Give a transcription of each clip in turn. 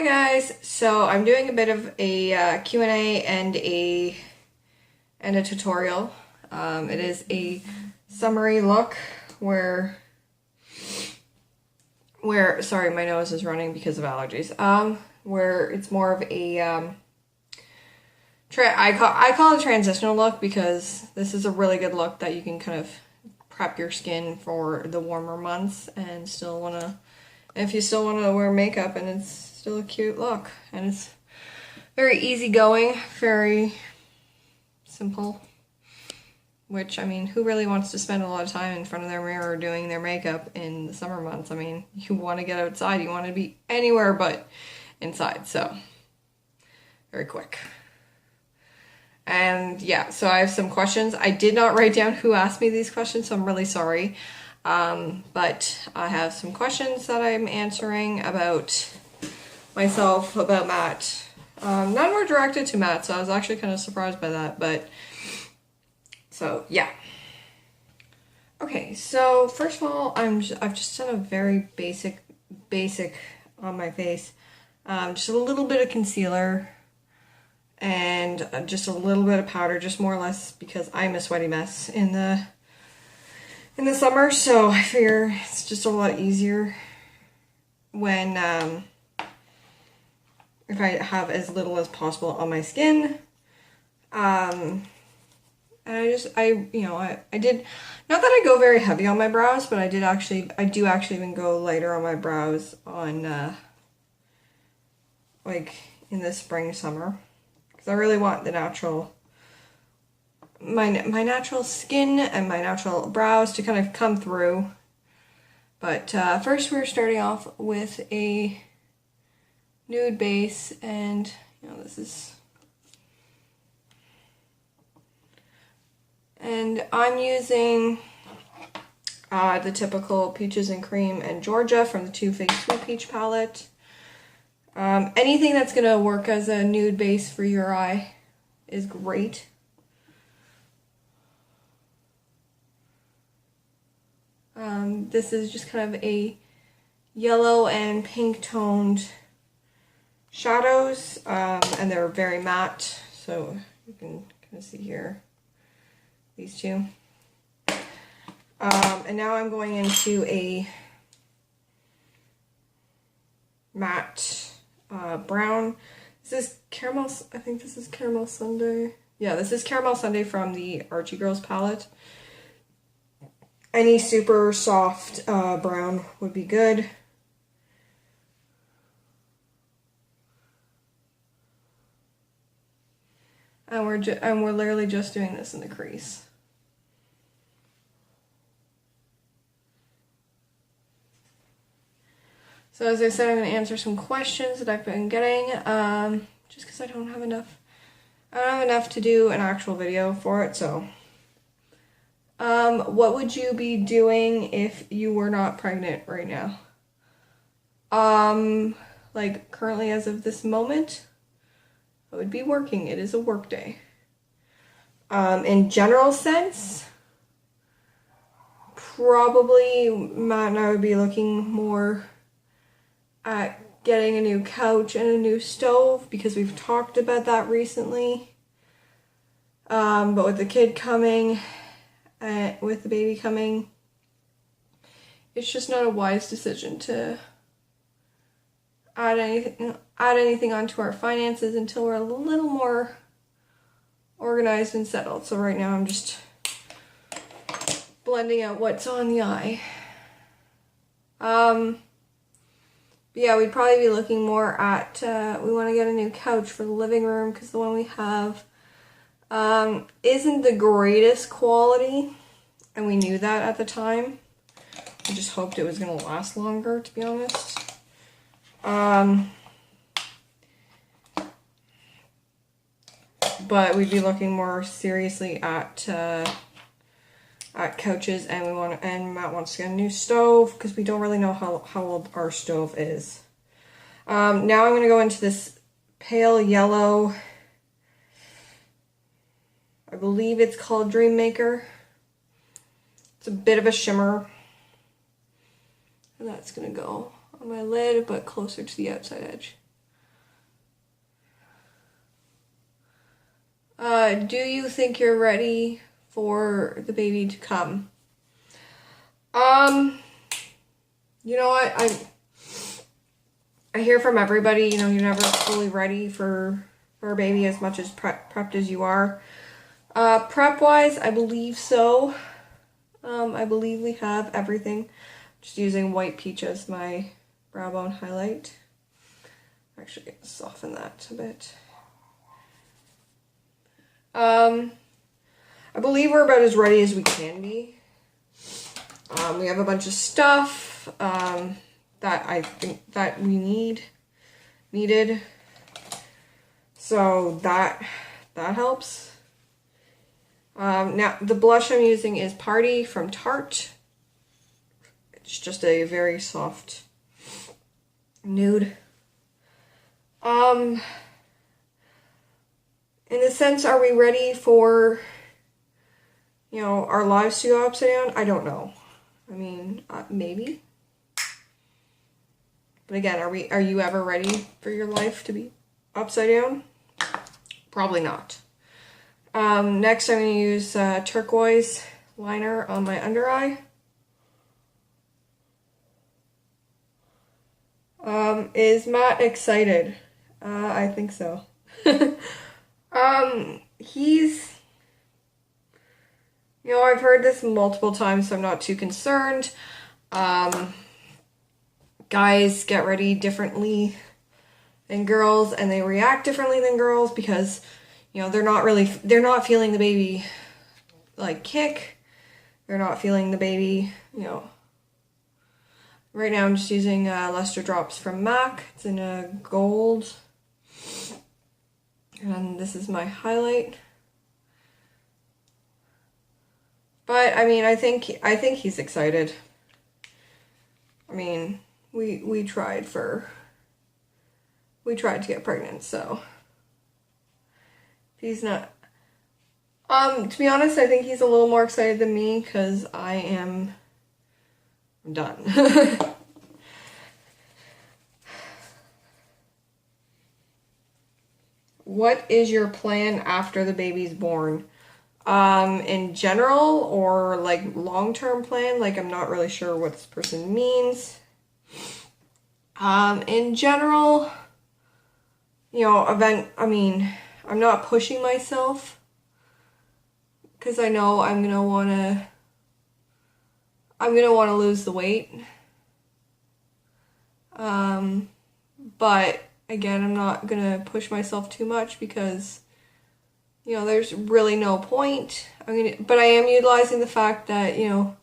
guys, so I'm doing a bit of a Q&A and a tutorial. It is a summary look where sorry, my nose is running because of allergies. Where it's more of a I call it a transitional look because this is a really good look that you can kind of prep your skin for the warmer months and still if you still want to wear makeup and it's still a cute look. And it's very easygoing, very simple. Which, I mean, who really wants to spend a lot of time in front of their mirror doing their makeup in the summer months? I mean, you want to get outside, you want to be anywhere but inside, so very quick. And yeah, so I have some questions. I did not write down who asked me these questions, so I'm really sorry. But I have some questions that I'm answering about myself, about Matt. None were directed to Matt, so I was actually kind of surprised by that, but so yeah. Okay, so first of all, I've just done a very basic on my face. Just a little bit of concealer and just a little bit of powder, just more or less because I'm a sweaty mess in the summer, so I figure it's just a lot easier when if I have as little as possible on my skin. And I did, not that I go very heavy on my brows, but I do actually even go lighter on my brows on, like, in the spring, summer. Because I really want the natural, my natural skin and my natural brows to kind of come through. But first we're starting off with a nude base, and, this is... And I'm using the typical Peaches and Cream and Georgia from the Too Faced Sweet Peach palette. Anything that's going to work as a nude base for your eye is great. This is just kind of a yellow and pink toned shadows, and they're very matte, so you can kind of see here. These two. And now I'm going into a matte brown. This is Caramel, I think this is Caramel Sundae. Yeah, this is Caramel Sundae from the Archie Girls palette. Any super soft brown would be good. And we're literally just doing this in the crease. So as I said, I'm going to answer some questions that I've been getting, just because I don't have enough to do an actual video for it, so. What would you be doing if you were not pregnant right now? Like currently as of this moment, I would be working. It is a work day. In general sense, probably Matt and I would be looking more at getting a new couch and a new stove because we've talked about that recently. But with the kid coming, with the baby coming, it's just not a wise decision to add anything onto our finances until we're a little more organized and settled. So right now I'm just blending out what's on the eye. Yeah, we'd probably be looking more at, we want to get a new couch for the living room because the one we have isn't the greatest quality, and we knew that at the time. We just hoped it was going to last longer, to be honest. But we'd be looking more seriously at couches, and Matt wants to get a new stove because we don't really know how old our stove is. Now I'm going to go into this pale yellow, I believe it's called Dream Maker. It's a bit of a shimmer, and that's going to go on my lid but closer to the outside edge. Do you think you're ready for the baby to come? You know what? I hear from everybody, you know, you're never fully ready for a baby as much as prepped as you are. Prep-wise, I believe so. I believe we have everything. Just using White Peach as my brow bone highlight. Actually, soften that a bit. I believe we're about as ready as we can be. We have a bunch of stuff that I think that we needed. So that helps. Now, the blush I'm using is Party from Tarte. It's just a very soft nude. In a sense, are we ready for, you know, our lives to go upside down? I don't know. I mean, maybe. But again, are you ever ready for your life to be upside down? Probably not. Next, I'm going to use turquoise liner on my under eye. Is Matt excited? I think so. He's, you know, I've heard this multiple times, so I'm not too concerned. Guys get ready differently than girls, and they react differently than girls because, you know, they're not feeling the baby, like, kick. They're not feeling the baby, you know. Right now I'm just using Luster Drops from MAC. It's in a gold. And this is my highlight. But, I mean, I think he's excited. I mean, we tried to get pregnant, so he's not. To be honest, I think he's a little more excited than me because I'm done. What is your plan after the baby's born? In general, or like long-term plan? Like, I'm not really sure what this person means. In general, you know, I mean, I'm not pushing myself because I know I'm gonna wanna lose the weight. But again, I'm not gonna push myself too much because, you know, there's really no point. But I am utilizing the fact that, you know,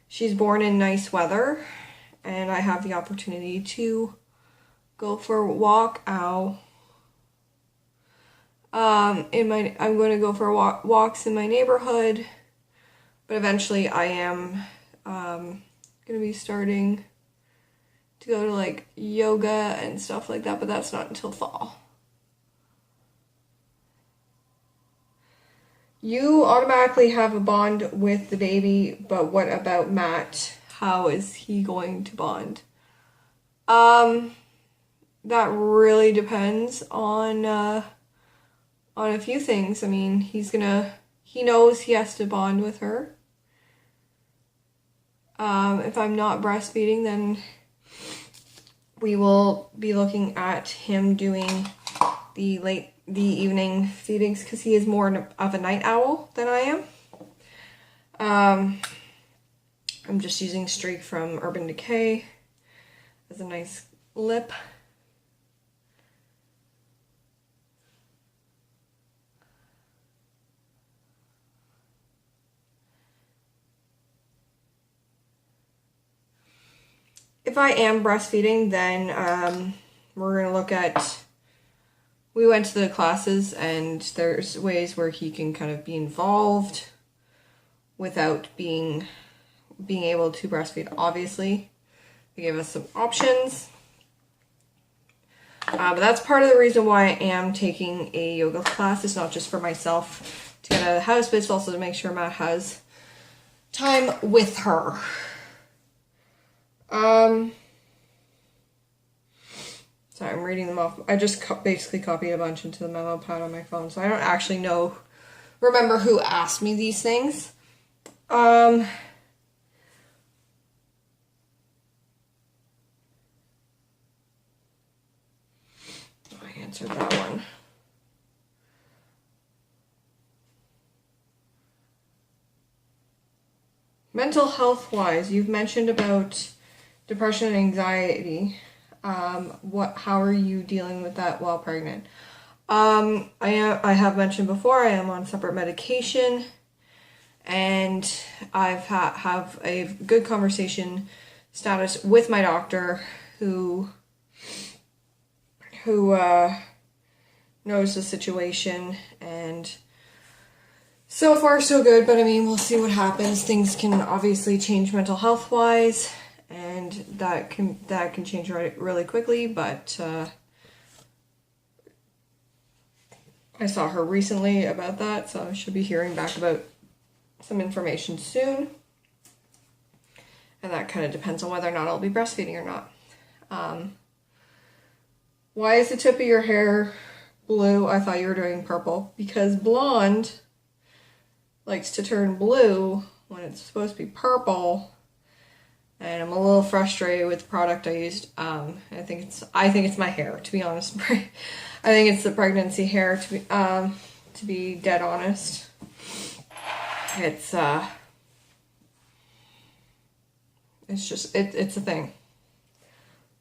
she's born in nice weather and I have the opportunity to go for a walk. I'm going to go for walks in my neighborhood, but eventually I am going to be starting to go to like yoga and stuff like that, but that's not until fall. You automatically have a bond with the baby, but what about Matt? How is he going to bond? That really depends on a few things. I mean, he knows he has to bond with her. If I'm not breastfeeding, then we will be looking at him doing the evening feedings because he is more of a night owl than I am. I'm just using Streak from Urban Decay as a nice lip. If I am breastfeeding, then we're going to look at, we went to the classes and there's ways where he can kind of be involved without being able to breastfeed, obviously. They gave us some options. But that's part of the reason why I am taking a yoga class. It's not just for myself to get out of the house, but it's also to make sure Matt has time with her. Sorry, I'm reading them off. I just basically copied a bunch into the memo pad on my phone, so I don't actually remember who asked me these things. I answered that one. Mental health wise, you've mentioned about depression and anxiety. How are you dealing with that while pregnant? I have mentioned before, I am on separate medication, and I've have a good conversation status with my doctor who knows the situation, and so far so good, but I mean, we'll see what happens. Things can obviously change mental health wise, and that can change really quickly, but I saw her recently about that, so I should be hearing back about some information soon. And that kind of depends on whether or not I'll be breastfeeding or not. Why is the tip of your hair blue? I thought you were doing purple. Because blonde likes to turn blue when it's supposed to be purple. And I'm a little frustrated with the product I used. I think it's my hair, to be honest. I think it's the pregnancy hair, to be dead honest. It's just it's a thing.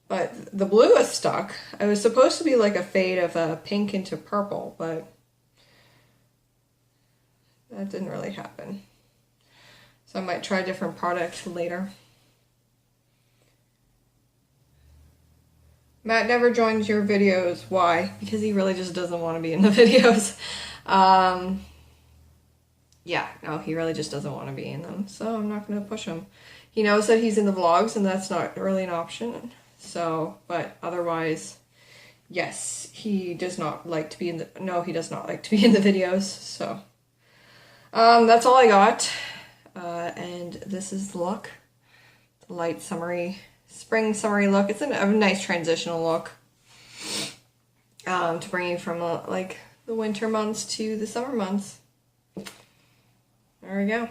But the blue is stuck. It was supposed to be like a fade of pink into purple, but that didn't really happen. So I might try a different product later. Matt never joins your videos. Why? Because he really just doesn't want to be in the videos. Yeah, no, he really just doesn't want to be in them. So I'm not going to push him. He knows that he's in the vlogs, and that's not really an option. So, but otherwise, yes, he does not like to be in the... No, he does not like to be in the videos. So, that's all I got. And this is the look. The light summery... spring summery look. It's a nice transitional look to bring you from like the winter months to the summer months. There we go.